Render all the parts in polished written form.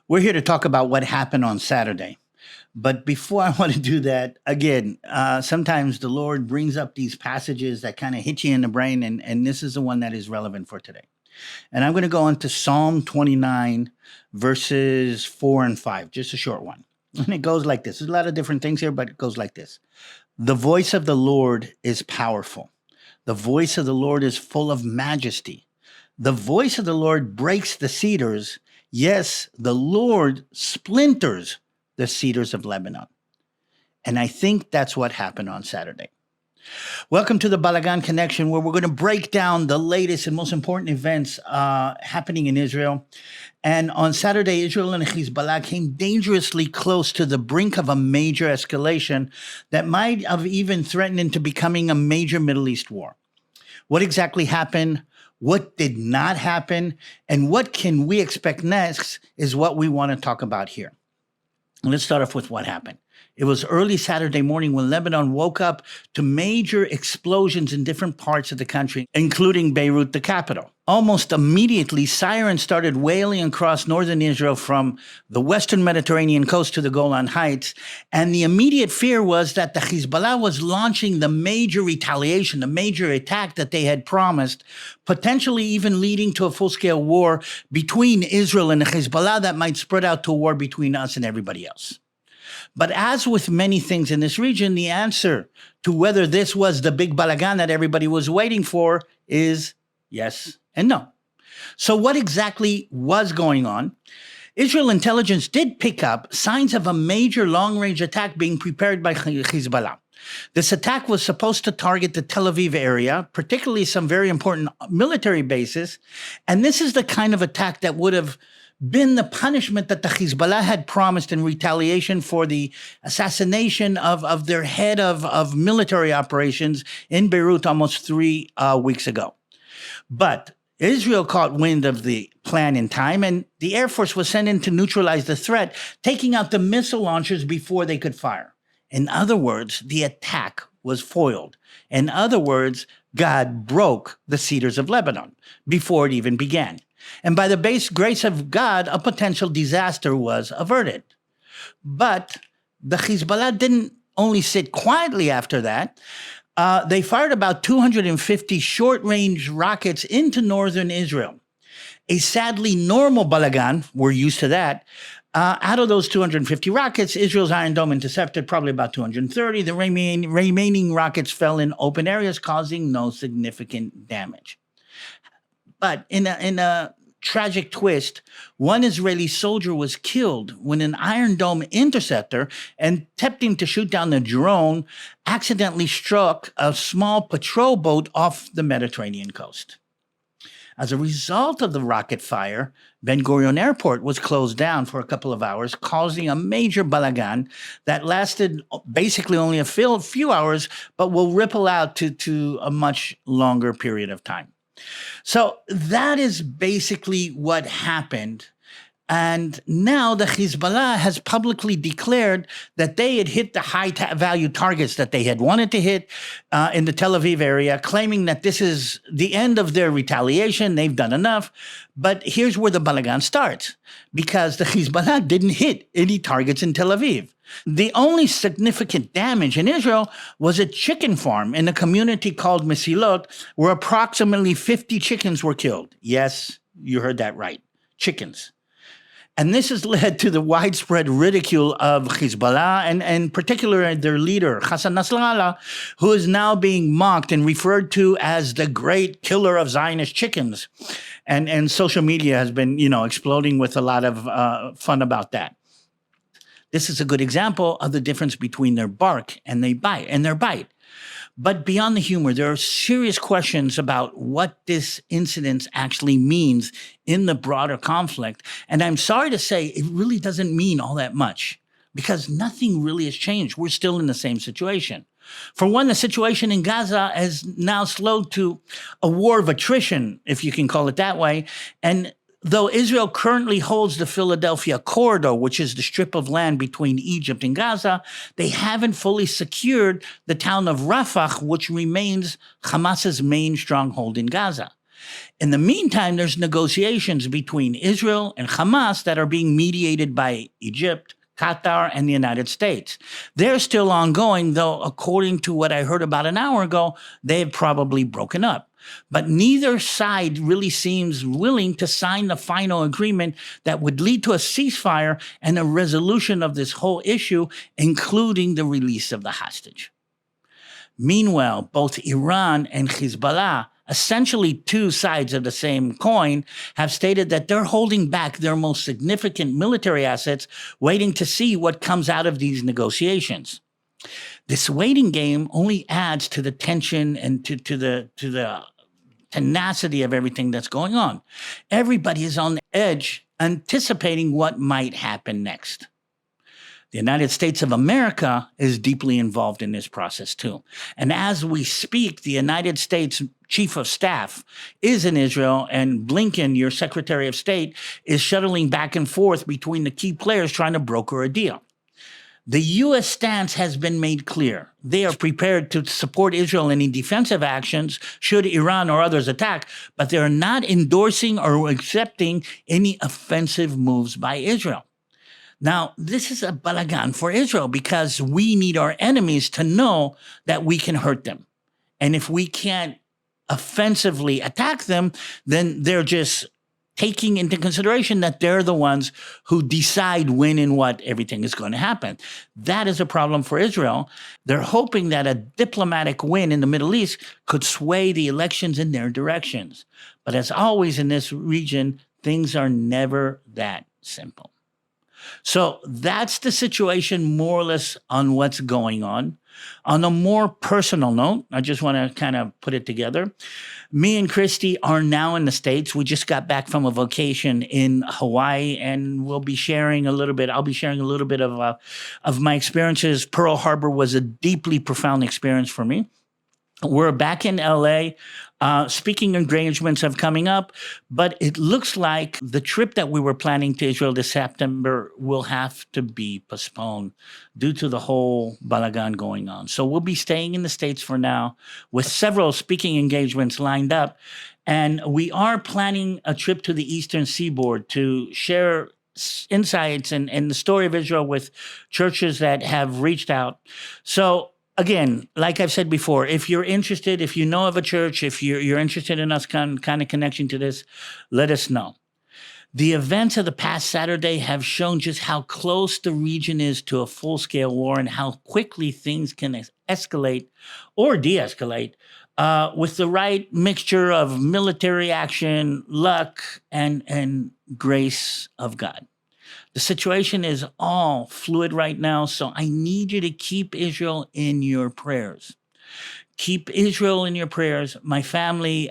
We're here to talk about what happened on Saturday. But before I want to do that, again, sometimes the Lord brings up these passages that kind of hit you in the brain, and this is the one that is relevant for today. And I'm going to go into Psalm 29, verses 4 and 5, just a short one. And it goes like this. There's a lot of different things here, but it goes like this. The voice of the Lord is powerful. The voice of the Lord is full of majesty. The voice of the Lord breaks the cedars. Yes, the Lord splinters the cedars of Lebanon. And I think that's what happened on Saturday. Welcome to the Balagan Connection, where we're going to break down the latest and most important events happening in Israel. And on Saturday, Israel and Hezbollah came dangerously close to the brink of a major escalation that might have even threatened into becoming a major Middle East war. What exactly happened? What did not happen? And what can we expect next is what we want to talk about here. Let's start off with what happened. It was early Saturday morning when Lebanon woke up to major explosions in different parts of the country, including Beirut, the capital. Almost immediately, sirens started wailing across northern Israel from the western Mediterranean coast to the Golan Heights. And the immediate fear was that the Hezbollah was launching the major retaliation, the major attack that they had promised, potentially even leading to a full-scale war between Israel and the Hezbollah that might spread out to a war between us and everybody else. But as with many things in this region, the answer to whether this was the big balagan that everybody was waiting for is yes and no. So what exactly was going on? Israel intelligence did pick up signs of a major long-range attack being prepared by Hezbollah. This attack was supposed to target the Tel Aviv area, particularly some very important military bases. And this is the kind of attack that would have been the punishment that the Hezbollah had promised in retaliation for the assassination of their head of military operations in Beirut almost 3 weeks ago. But Israel caught wind of the plan in time, and the Air Force was sent in to neutralize the threat, taking out the missile launchers before they could fire. In other words, the attack was foiled. In other words, God broke the cedars of Lebanon before it even began. And by the base grace of God, a potential disaster was averted. But the Hezbollah didn't only sit quietly after that. They fired about 250 short-range rockets into northern Israel. A sadly normal balagan, we're used to that. Out of those 250 rockets, Israel's Iron Dome intercepted probably about 230. The remaining rockets fell in open areas, causing no significant damage. But in a tragic twist, one Israeli soldier was killed when an Iron Dome interceptor, attempting to shoot down the drone, accidentally struck a small patrol boat off the Mediterranean coast. As a result of the rocket fire, Ben Gurion Airport was closed down for a couple of hours, causing a major balagan that lasted basically only a few hours, but will ripple out to a much longer period of time. So that is basically what happened. And now the Hezbollah has publicly declared that they had hit the high-value targets that they had wanted to hit in the Tel Aviv area, claiming that this is the end of their retaliation. They've done enough. But here's where the balagan starts, because the Hezbollah didn't hit any targets in Tel Aviv. The only significant damage in Israel was a chicken farm in a community called Mesilot, where approximately 50 chickens were killed. Yes, you heard that right. Chickens. And this has led to the widespread ridicule of Hezbollah, and in particular their leader, Hassan Nasrallah, who is now being mocked and referred to as the great killer of Zionist chickens. And social media has been, exploding with a lot of fun about that. This is a good example of the difference between their bark and their bite. But beyond the humor, there are serious questions about what this incident actually means in the broader conflict. And I'm sorry to say, it really doesn't mean all that much, because nothing really has changed. We're still in the same situation. For one, the situation in Gaza has now slowed to a war of attrition, if you can call it that way. And though Israel currently holds the Philadelphia corridor, which is the strip of land between Egypt and Gaza, they haven't fully secured the town of Rafah, which remains Hamas's main stronghold in Gaza. In the meantime, there's negotiations between Israel and Hamas that are being mediated by Egypt, Qatar, and the United States. They're still ongoing, though, according to what I heard about an hour ago, they've probably broken up. But neither side really seems willing to sign the final agreement that would lead to a ceasefire and a resolution of this whole issue, including the release of the hostage. Meanwhile, both Iran and Hezbollah, essentially two sides of the same coin, have stated that they're holding back their most significant military assets, waiting to see what comes out of these negotiations. This waiting game only adds to the tension and to the tenacity of everything that's going on. Everybody is on the edge, anticipating what might happen next. The United States of America is deeply involved in this process too. And as we speak, the United States Chief of Staff is in Israel, and Blinken, your Secretary of State, is shuttling back and forth between the key players trying to broker a deal. The U.S. stance has been made clear. They are prepared to support Israel in any defensive actions should Iran or others attack, but they are not endorsing or accepting any offensive moves by Israel. Now, this is a balagan for Israel because we need our enemies to know that we can hurt them. And if we can't offensively attack them, then they're just taking into consideration that they're the ones who decide when and what everything is going to happen. That is a problem for Israel. They're hoping that a diplomatic win in the Middle East could sway the elections in their directions. But as always in this region, things are never that simple. So that's the situation more or less on what's going on. On a more personal note, I just want to kind of put it together. Me and Christy are now in the States. We just got back from a vacation in Hawaii, and we'll be sharing a little bit. I'll be sharing a little bit of my experiences. Pearl Harbor was a deeply profound experience for me. We're back in LA. Speaking engagements are coming up, but it looks like the trip that we were planning to Israel this September will have to be postponed due to the whole balagan going on. So we'll be staying in the States for now with several speaking engagements lined up. And we are planning a trip to the Eastern Seaboard to share insights and the story of Israel with churches that have reached out. So again, like I've said before, if you're interested, if you know of a church, if you're interested in us kind of connection to this, let us know. The events of the past Saturday have shown just how close the region is to a full-scale war and how quickly things can escalate or de-escalate with the right mixture of military action, luck, and grace of God. The situation is all fluid right now, so I need you to keep Israel in your prayers. Keep Israel in your prayers. My family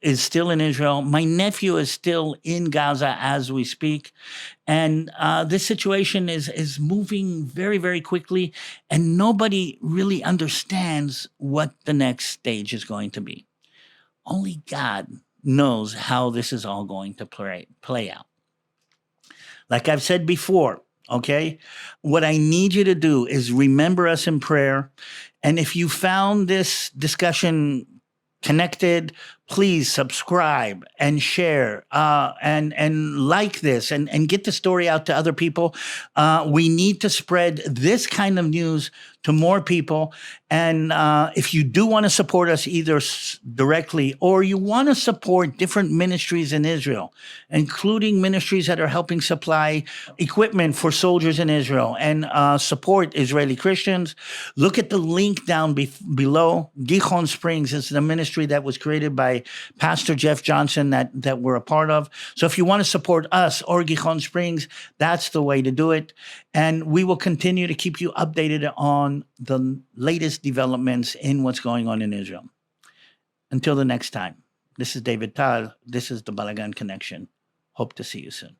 is still in Israel. My nephew is still in Gaza as we speak. And this situation is moving very, very quickly, and nobody really understands what the next stage is going to be. Only God knows how this is all going to play out. Like I've said before, okay, what I need you to do is remember us in prayer. And if you found this discussion connected, please subscribe and share and like this and get the story out to other people. We need to spread this kind of news to more people. And if you do want to support us either directly or you want to support different ministries in Israel, including ministries that are helping supply equipment for soldiers in Israel and support Israeli Christians, look at the link down below. Gihon Springs is the ministry that was created by Pastor Jeff Johnson that we're a part of. So if you want to support us or Gihon Springs, that's the way to do it. And we will continue to keep you updated on the latest developments in what's going on in Israel. Until the next time, this is DaviD TaL. This is the Balagan Connection. Hope to see you soon.